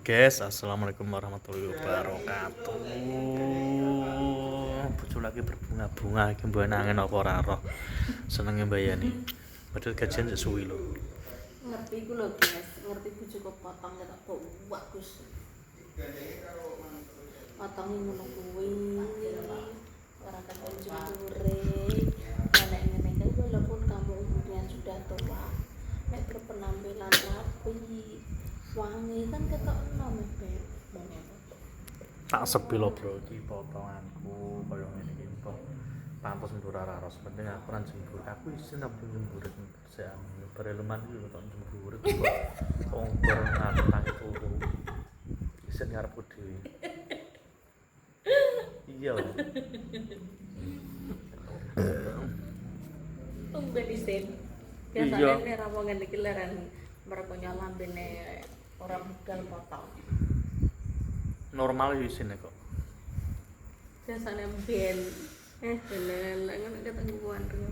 Guys, assalamualaikum warahmatullahi wabarakatuh. Bojo lagi berbunga-bunga iki mbok nangen apa ora roh. Senenge mbayani. Padahal gajian sik suwi lho. Ngerti ku lho, guys. Ngerti bojoku potong ketok bagus. Potongi ngono kuwi. Ora ketemu jembure. Nek ngene iki walaupun kamu umurnya sudah tua, nek berpenampilan rapi, wangi kan ketok enom, Beb. Tak sepi lho, Bro, iki potonganku koyo ngene iki kok. Pantes ndur ora ros, penting aku ora jembur. Aku isin nabung jembur kerjaan. Bereluman iki kok jembur kok. Wong bareng tangi turu. Isin ngarepku dhewe. Iya. Tumben isin. Iya. Biasane nek ramongan iki leren merkonya lambene ora budal potong. Normal yo isine kok. Biasane ben bener ngono ketengguan ro.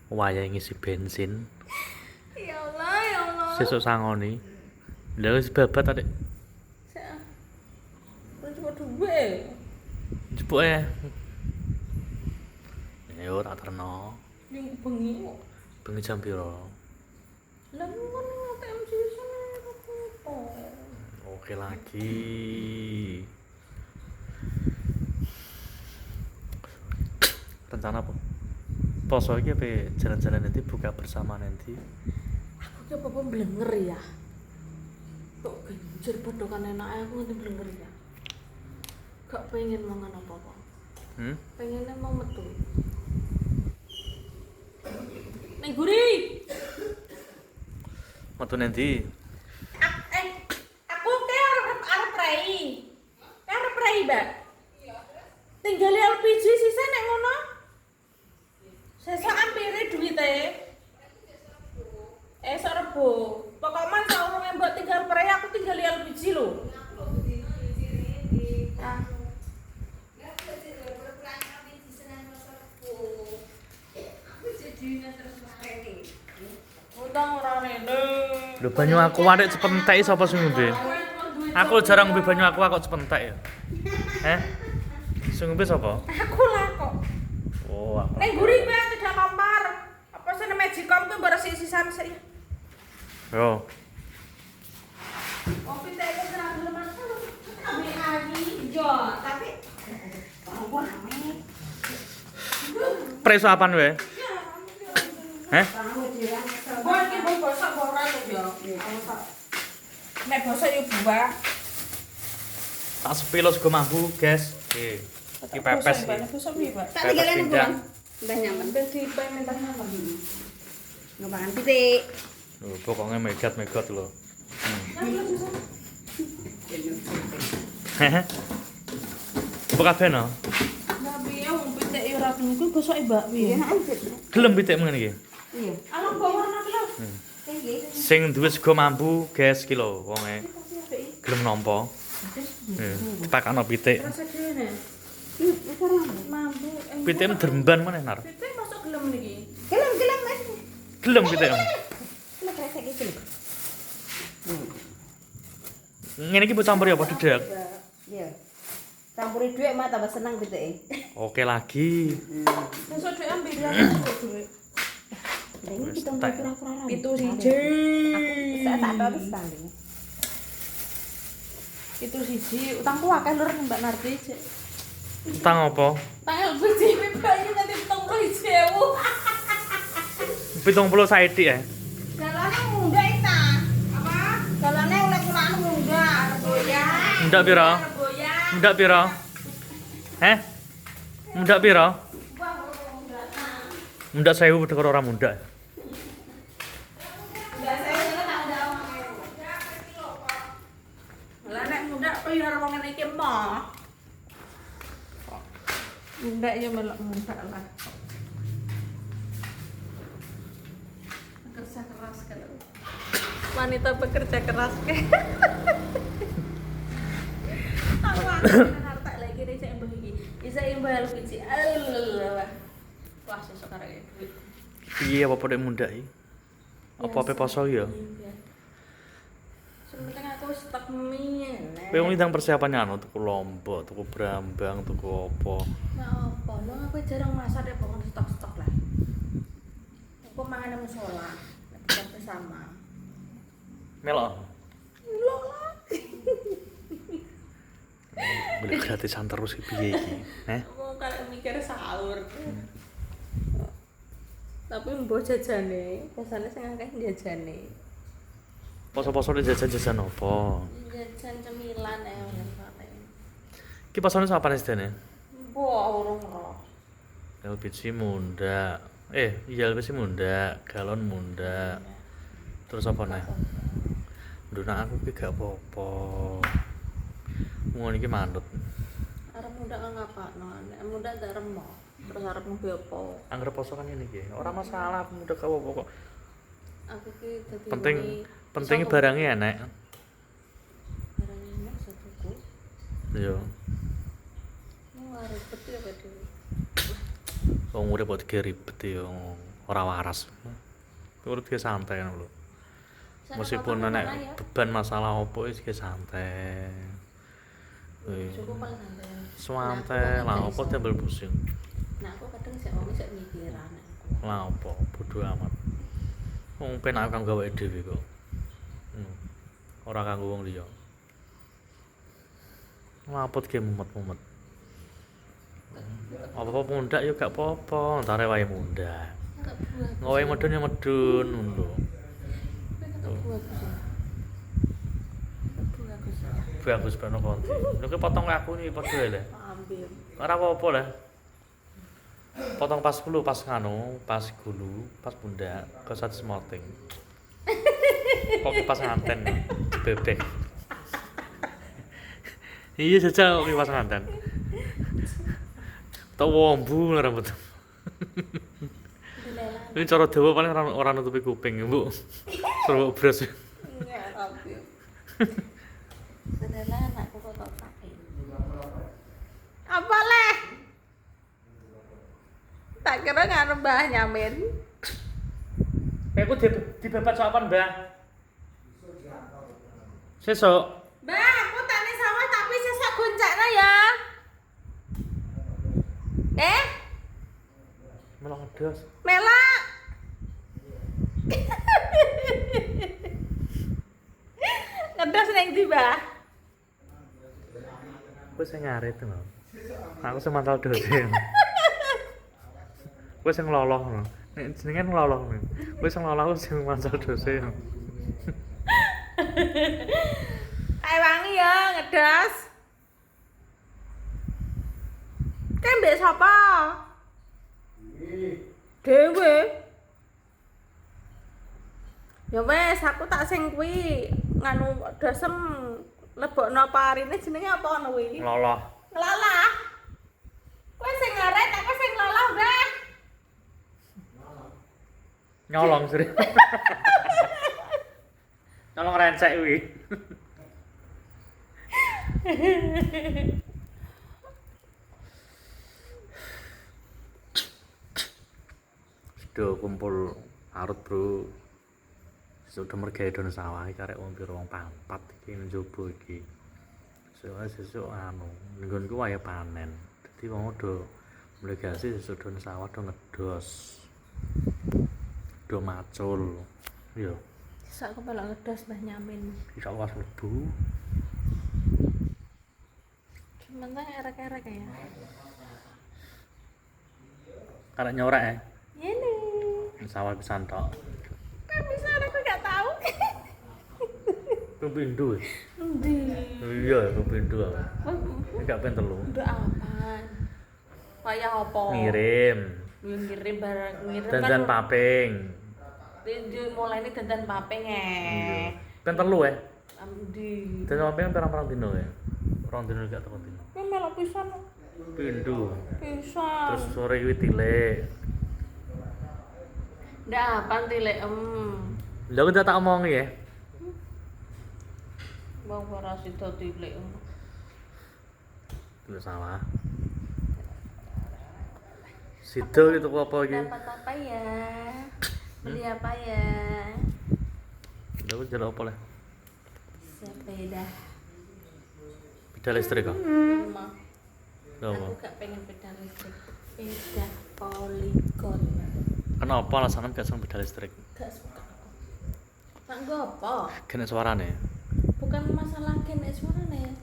Wayah ngisi bensin. Ya Allah, ya Allah. Sesuk sangoni. Lha wis babat ta, Dik? Sek. Coba duwe. Jebuk e. Ya ora terno. Ning bengi kok. Bengi jam piro? Lah ngono ATM sisane apa? Oke lagi. Rencana apa? Poso iki ape jalan-jalan nanti buka bersama nanti? Aku ki apa blenger ya. Tok genjer podokan enake aku ngerti blenger ya. Gak pengen mangan apa-apa. Pengennya mau metu. Neng Guri. Metu nanti. Aku ke arep rai. Arep rai, Mbak. Tinggal LPG sisa nek ngono. Sesuk ampire duwite. Esok Rebo. Pokoknya saurunge mbok tinggal prei aku tinggal LPG lho. Ah. Utang ora rene. Lho banyu aku arek cepentek sapa sing ngombe? Aku jarang ngombe banyu aku kok cepentek ya. Sing ngombe sapa? Aku lah kok. Oh, aku. Ning Guri kowe tidak kompar. Apa sene Magicom ku mbok resik sisan sik. Yo. Kopi teh itu kena lemas kan. Kami lagi jo, tapi apa namanya? Preso apaan wae? Boy iki boy bosok ora lho yo. Nek bosok yo buah. Tak sepilo sego mambu, guys. Iki pepes. Bosok piye, Pak? Tak tinggalin pindang. Mbah nyaman. Ben dipen mentah nyaman iki. Ngepangan pitik. Lho pokoknya megat lho. Hehe. Apa kabeh no? Lah piye wong pitik ora tunggu bosoke Mbak piye? Gelem pitik ngene iki. Iya. Alah kok warna ki lho. Sing duwe sego mambu, guys, iki lho wonge. Gelem nampa. Ditakakno pitik. Rasa dene. Mambu. Pitik deremban meneh nar. Pitik masuk gelem niki. Gelem Mas. Gelem pitik. Lek resek iki lho. Ngene iki mbok campur ya apa dedak? Iya. Campuri dhuwit mah tambah seneng pitike. Oke lagi. Besok dhek ambil ya dhuwit. Lah ini pitung kura-kura. Itu siji. Aku tak tahu wis tanggung. Itu siji. Utangku akeh lur Mbak Narti. Utang apa? Tanggal biji bayi nanti petong 20.000. 70 saiki ya. Galane muda ita. Apa? Galane oleh kurang muda. Reboyan. Mundak piro? Mundak piro? Mundak piro? Mundak 1000 padha karo ora mundak. Lah nek mundak piro wong ngene iki mah. Mundak ya melok mundak lah. Kerja keras kan. Wanita bekerja keras kan. Harta lagi nih saya mbah iki. Isa imbal biji. Wah, sesuk arek duit. Piye apa dek mundak iki? Apa ape poso ya? Sementing aku stok mie nek. Kowe ngundang persiapannya anu tuku lombok, tuku brambang, tuku apa? Nah, apa? Wong aku jarang masak deh pokoknya stok-stok lah. Aku mangan nang musola, nek buka bersama. Melok. Lho lah. Boleh gratisan terus iki piye iki? Aku kalau mikir sahur. Tapi mbok jajane, biasanya sing akeh jajane. Poso-poso jajan-jajan apa? Jajan cemilan ya paling. Ki posone sapane sedene? Mbok urung roh. LPG munda. Iya LPG munda, galon munda. Terus apa nih? Nduna aku ki gak apa-apa. Ngono iki manut. Arep muda kan ngapakno? Nek muda gak remok. Terus arep ngombe apa? Anggere poso kan ngene iki. Ora masalah aku muda gak apa-apa kok. Aku ki dadi Penting barangnya enak. barangnya enak satuku. Iya. Mau ribet ya badhe. Wong urip kok dike ribet ya ora waras. Urip dike santai ngono lho. Meskipun nek beban masalah opo wis dike santai. Cukup paling santai. Santai lah opo tambal pusing. Nah, aku kadang sik wong sik mikiran. Lah opo bodo amat. Wong penak kanggo gawe dhewe kok. Ora kanggo wong liya. Lapot ge mumet-mumet. Apa-apa mundak ya gak apa-apa, antare wae mundak. Ngowe medun ya medun ngono. Bagus banget konti. Lha ki potong aku iki padha lho. Ambil. Ora apa-apa lah. Potong pas 10 pas nganu, pas gulu, pas pundak, ke satu smoting. Kok pas nganten bebek. Iya jajal kok pas nganten. Tau wombu rambut. Ini cara dawa paling ora nutupi kuping, Bu. Suruh bras. Enggak ambil. Sedelah anakku kok tak pakai. Apa leh? Tak kira nganu Mbah nyamin. Aku dibebas sopan, Mbah. Sesuk. Mbah, aku tak nih sawah tapi sesuk goncakno ya. Melok ngedos. Melak. Ngedos ning ndi, Mbah? Kowe sing ngarit lho. Aku sing mantal dose. Kowe sing loloh lho. Nek jenenge loloh lho. Kowe sing loloh aku sing mantal dose. Kae wangi ya ngedos. Kan mbek sapa? Dewe. Ya wes, aku tak sing kuwi nganu dosem lebokno parine jenenge apa ngono kuwi? Loloh. Lalah. Kowe sing ngaret, aku sing lalah, Mbah. Nyolong sri. Nyolong rencek kuwi. Sudah kumpul arut, Bro. Sudah mergawe don sawah iki arek wong pira wong 4 iki njaba iki. Sesuk anu, nggonku wae panen. Dadi wong do mlegasi sesuk don sawah do ngedos. Do macul. Yo, Sesuk aku pelok ngedos Mbah nyamin. iso was mlebu. Sementara erek-erek ya. Karek nyorak ya. Ini. Sawah pisan tok. Kan bisa aku gak tahu. Kepindho. Endi? Iya, kepindho aku. Gak pengen telu. Udah apaan? Kayak apa? Ngirim. Ngirim barang ngirim Dandan paping. Dia mulai ini dandan paping Iya. Pengen telu ya. Amdi. Dandan paping pirang-pirang dino ya. Rong dino gak teko dino. Kan melok pisan. Pindho. Pisan. Terus sore kuwi tilik. Ndak apaan tilek Lha kok tak omongi ya. Wong ora sida tilek. Tilik sawah. Sido itu apa iki? Dapat apa ya? Beli apa ya? Lha jalan apa lah? Sepeda. Beda listrik kok. Mah. Lha apa? Aku gak pengen beda listrik. Beda Polygon. Kenapa alasannya gak seneng beda listrik? Gak suka aku. Tak gopo. Kena suarane. Bukan masalah kene suarane.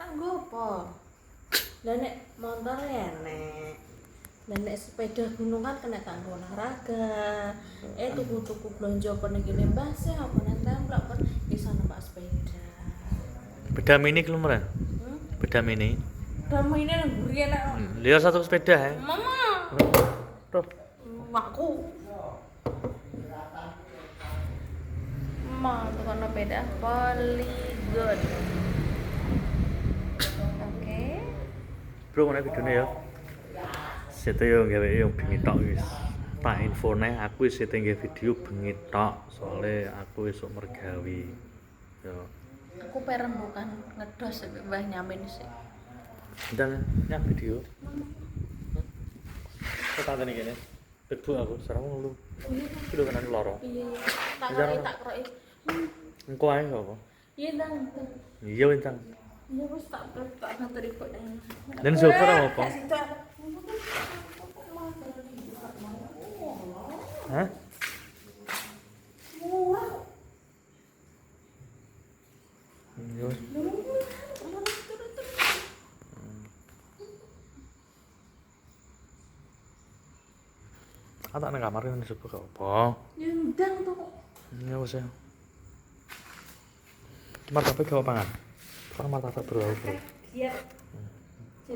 Tak gopo. Lah nek motor enek. Lah nek sepeda gunung kan kena kanggo olahraga. Tuku-tuku blonjo apa ning kene mbase apa nang templok kan iso numpak sepeda. Beda mini kelem ora? Hmm? Beda mini. Kamu ini nang mburi enak. Lihat satu sepeda ya. Mama. Tuh. Aku. Mama tukang sepeda Polygon. Oke. Bro, mana videonya ya? Saya yang gawe yang bengi tok wis. Tak infone aku wis gawe video bengi tok, soalnya aku esuk mergawi. Yo. Aku perembukan ngedos sampai Mbah Nyamin sih. Dan nyak video. Kok tak tani kene? Debu aku sareng lu. Kudu kan loro. Iya. Tak kroi. Engko ae kok apa? Iya nang. Iya wentang. Iya wis tak ngaturi kok nang. Dan super apa? Hah? Iya. Tak nang kamar kan disebut gak apa. Ya ndang to. Ya wis ya. Martabak gawe pangan. Kan martabak bro. Iya.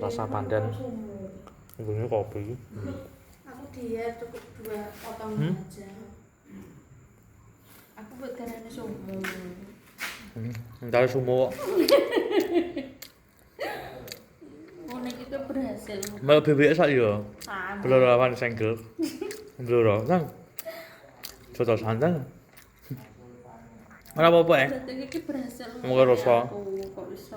Rasa pandan. Ini kopi. Aku diet cukup 2 potong aja. Aku buat darahnya sumu. Entar sumo. Ngono iki berhasil. Mbak BBS sak yo. Sama. Bloro lawan senggel. Bloro, Sang. Cocok sandang. Ora apa-apa ya. Berarti iki berhasil. Moga rasa. Aku kok iso.